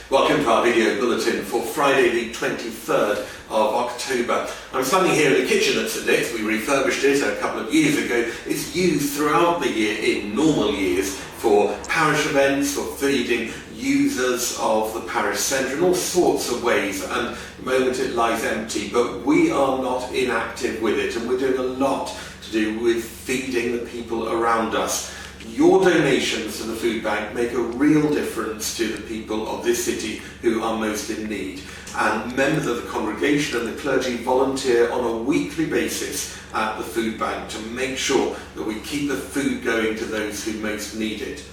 Welcome to our video bulletin for Friday the 23rd of October. I'm standing here in the kitchen at St Nick's. We refurbished it a couple of years ago. It's used throughout the year in normal years for parish events, for feeding users of the parish centre in all sorts of ways, and at the moment it lies empty, but we are not inactive with it, and we're doing a lot to do with feeding the people around us. Your donations to the food bank make a real difference to the people of this city who are most in need. And members of the congregation and the clergy volunteer on a weekly basis at the food bank to make sure that we keep the food going to those who most need it.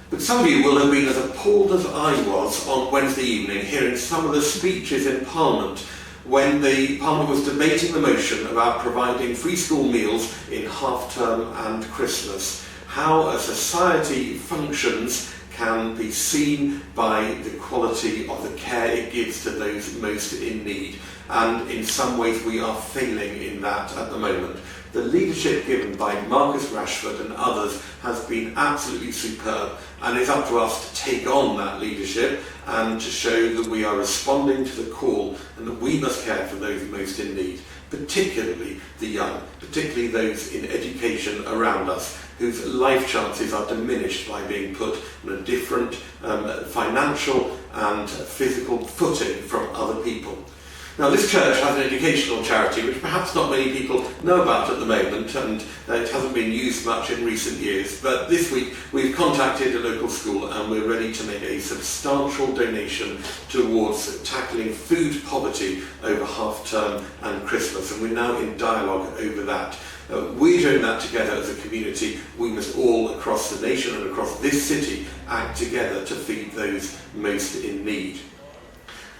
But some of you will have been as appalled as I was on Wednesday evening hearing some of the speeches in Parliament when the Parliament was debating the motion about providing free school meals in half-term and Christmas. How a society functions can be seen by the quality of the care it gives to those most in need. And in some ways we are failing in that at the moment. The leadership given by Marcus Rashford and others has been absolutely superb, and it's up to us to take on that leadership and to show that we are responding to the call and that we must care for those most in need, particularly the young, particularly those in education around us, whose life chances are diminished by being put on a different financial and physical footing from other people. Now, this church has an educational charity which perhaps not many people know about at the moment, and it hasn't been used much in recent years, but this week we've contacted a local school and we're ready to make a substantial donation towards tackling food poverty over half-term and Christmas, and we're now in dialogue over that. We're doing that together as a community. We must all across the nation and across this city act together to feed those most in need.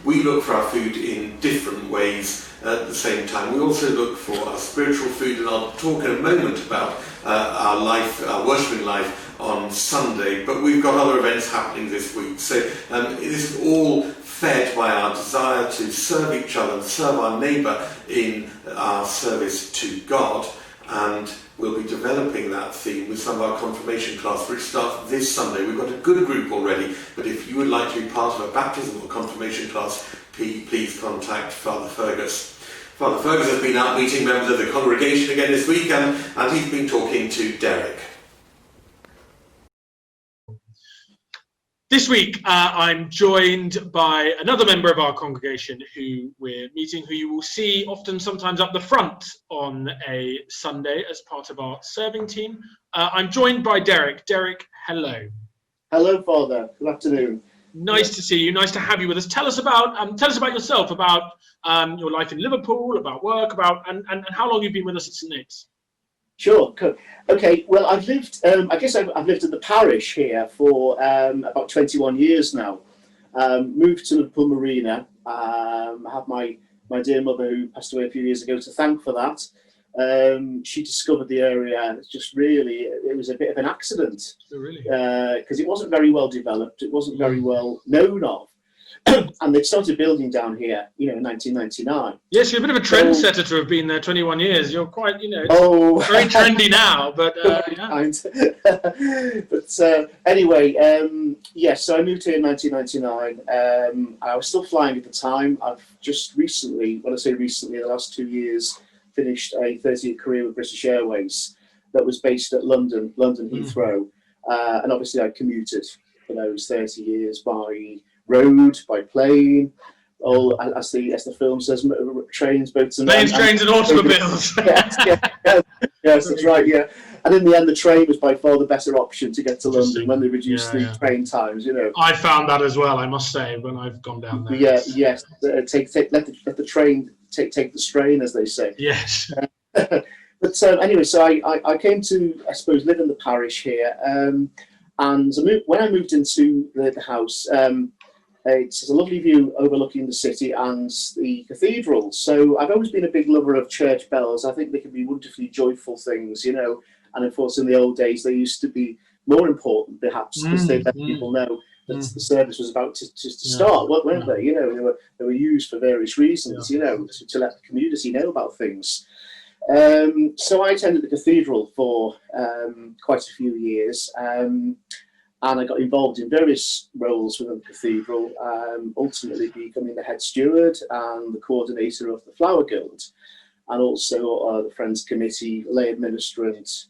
We look for our food in different ways at the same time. We also look for our spiritual food, and I'll talk in a moment about our worshipping life on Sunday, but we've got other events happening this week. So this is all fed by our desire to serve each other and serve our neighbour in our service to God. And we'll be developing that theme with some of our confirmation class, which starts this Sunday. We've got a good group already, but if you would like to be part of a baptismal confirmation class, please contact Fr Fergus. Fr Fergus has been out meeting members of the congregation again this week, and he's been talking to Derek. This week, I'm joined by another member of our congregation who we're meeting, who you will see often sometimes up the front on a Sunday as part of our serving team. I'm joined by Derek. Derek, hello. Hello, Father. Good afternoon. Nice to see you. Nice to have you with us. Tell us about yourself, about your life in Liverpool, about work, and how long you've been with us at St Nick's. Sure. Good. Okay. Well, I've lived. I guess I've lived in the parish here for about 21 years now. Moved to Liverpool Marina. I have my dear mother who passed away a few years ago to thank for that. She discovered the area, and it's just really, it was a bit of an accident. Oh, really? Because it wasn't very well developed. It wasn't very well known of. And they started building down here, in 1999. Yes, you're a bit of a trendsetter to have been there 21 years. You're quite, very trendy now, but yeah. But anyway, yes, so I moved here in 1999. I was still flying at the time. I've just recently, when I say recently, the last 2 years, finished a 30-year career with British Airways that was based at London Heathrow. And obviously I commuted for those 30 years by road, by plane, all as the film says, trains, boats, and planes, trains, and automobiles. yes, that's right. Yeah, and in the end, the train was by far the better option to get to London when they reduced the train times. I found that as well, I must say, when I've gone down there. Yeah, yes. Let the train take the strain, as they say. Yes. But anyway, so I came to, I suppose, live in the parish here, and when I moved into the house. It's a lovely view overlooking the city and the cathedral. So I've always been a big lover of church bells. I think they can be wonderfully joyful things, and of course in the old days they used to be more important perhaps because they let people know that the service was about to start, weren't they? They were used for various reasons, to let the community know about things. So I attended the cathedral for quite a few years. and I got involved in various roles within the cathedral, ultimately becoming the head steward and the coordinator of the Flower Guild, and also the Friends Committee, lay administrant,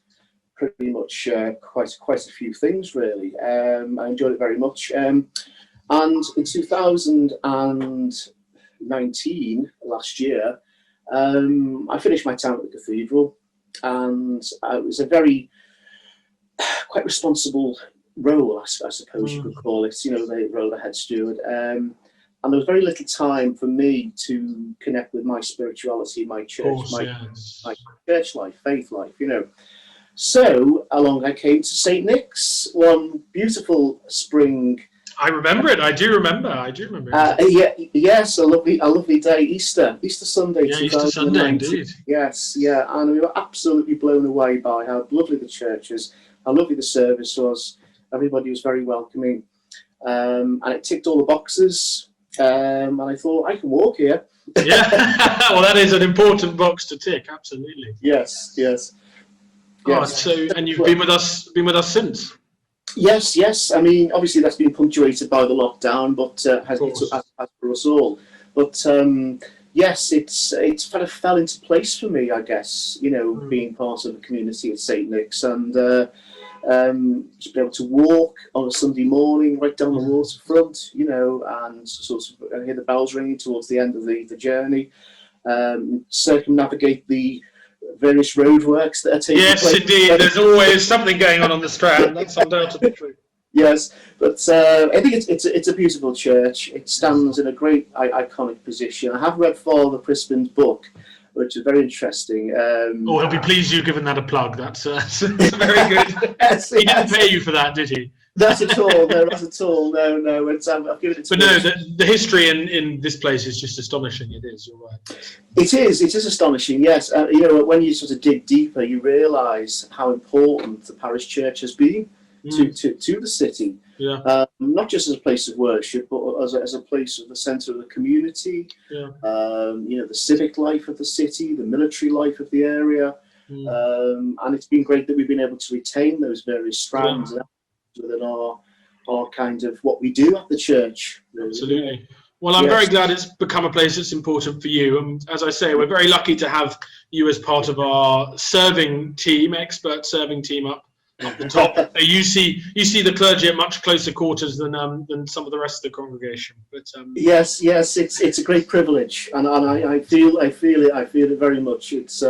pretty much quite a few things really. I enjoyed it very much. And in 2019, last year, I finished my time at the cathedral, and it was a very quite responsible role, I suppose you could call it. You know, the role of head steward. And there was very little time for me to connect with my spirituality, my church, my church life, faith life, you know. So along I came to St. Nick's one beautiful spring. I remember it. I do remember. Yes, a lovely day, Easter Sunday. Yeah, Easter Sunday, indeed. Yes, yeah, and we were absolutely blown away by how lovely the church is, how lovely the service was. Everybody was very welcoming, and it ticked all the boxes. And I thought, I can walk here. Yeah, well, that is an important box to tick. Absolutely. Yes. Oh, so, and you've been with us since. Yes. I mean, obviously that's been punctuated by the lockdown, but as for us all. But yes, it's kind of fell into place for me, I guess. You know, being part of the community at St. Nick's, and just be able to walk on a Sunday morning right down the waterfront, you know, and sort of hear the bells ringing towards the end of the journey, circumnavigate the various roadworks that are taking place. Yes, indeed. There's always something going on the Strand. That's undoubtedly true. Yes, but I think it's a beautiful church. It stands in a great iconic position. I have read Fr Crispin's book, which is very interesting. He'll be pleased you've given that a plug. That's very good. Yes, he didn't pay you for that, did he? Not at all. No, not at all. No. I've given it to. But no, the history in this place is just astonishing. It is. You're right. It is astonishing. Yes, you know, when you sort of dig deeper, you realise how important the parish church has been to the city. Yeah. Not just as a place of worship, but as a place of the centre of the community. Yeah. You know, the civic life of the city, the military life of the area, and it's been great that we've been able to retain those various strands within our kind of what we do at the church. Really. Absolutely. Well, I'm very glad it's become a place that's important for you. And as I say, we're very lucky to have you as part of our serving team, expert serving team up the top. You see the clergy at much closer quarters than some of the rest of the congregation. But yes, it's a great privilege, and I feel it very much. It's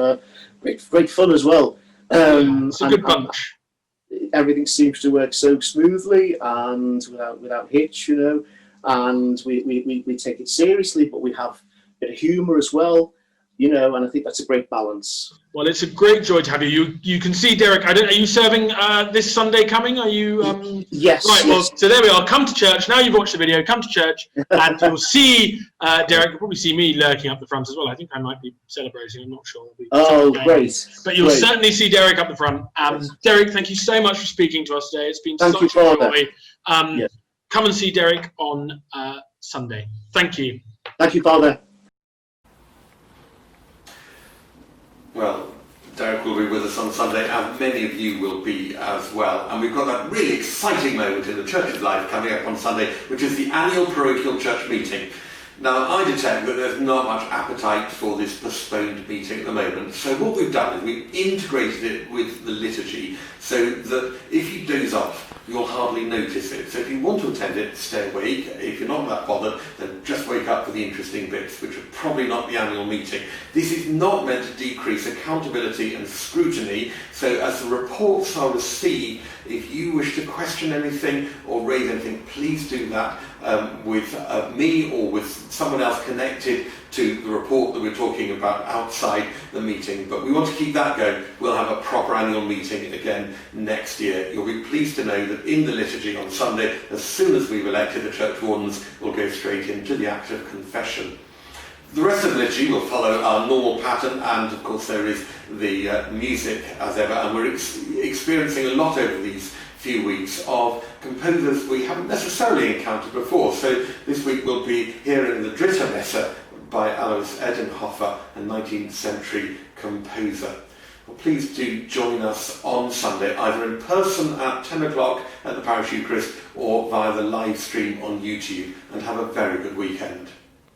great fun as well. It's a good bunch. Everything seems to work so smoothly and without hitch, you know. And we take it seriously, but we have a bit of humour as well, you know, and I think that's a great balance. Well, it's a great joy to have you. You can see Derek. Are you serving this Sunday coming? Are you? Yes. Right. Yes. Well, so there we are. Come to church. Now you've watched the video. Come to church, and you'll see Derek. You'll probably see me lurking up the front as well. I think I might be celebrating. I'm not sure. Oh, great! But you'll certainly see Derek up the front. Derek, thank you so much for speaking to us today. It's been such a joy. Come and see Derek on Sunday. Thank you. Thank you, Father. Well, Derek will be with us on Sunday, and many of you will be as well. And we've got that really exciting moment in the church's life coming up on Sunday, which is the annual parochial church meeting. Now, I detect that there's not much appetite for this postponed meeting at the moment. So what we've done is we've integrated it with the liturgy so that if you doze off, you'll hardly notice it. So if you want to attend it, stay awake. If you're not that bothered, then just wake up for the interesting bits, which are probably not the annual meeting. This is not meant to decrease accountability and scrutiny. So as the reports are received, if you wish to question anything or raise anything, please do that with me or with someone else connected to the report that we're talking about outside the meeting. But we want to keep that going. We'll have a proper annual meeting again next year. You'll be pleased to know that in the liturgy on Sunday, as soon as we've elected the church wardens, we'll go straight into the act of confession. The rest of the liturgy will follow our normal pattern, and of course there is the music as ever, and we're experiencing a lot over these few weeks of composers we haven't necessarily encountered before. So this week we'll be hearing the Dritter by Alois Edenhofer, a 19th century composer. well, please do join us on Sunday, either in person at 10 o'clock at the Parish Eucharist or via the live stream on YouTube, and have a very good weekend.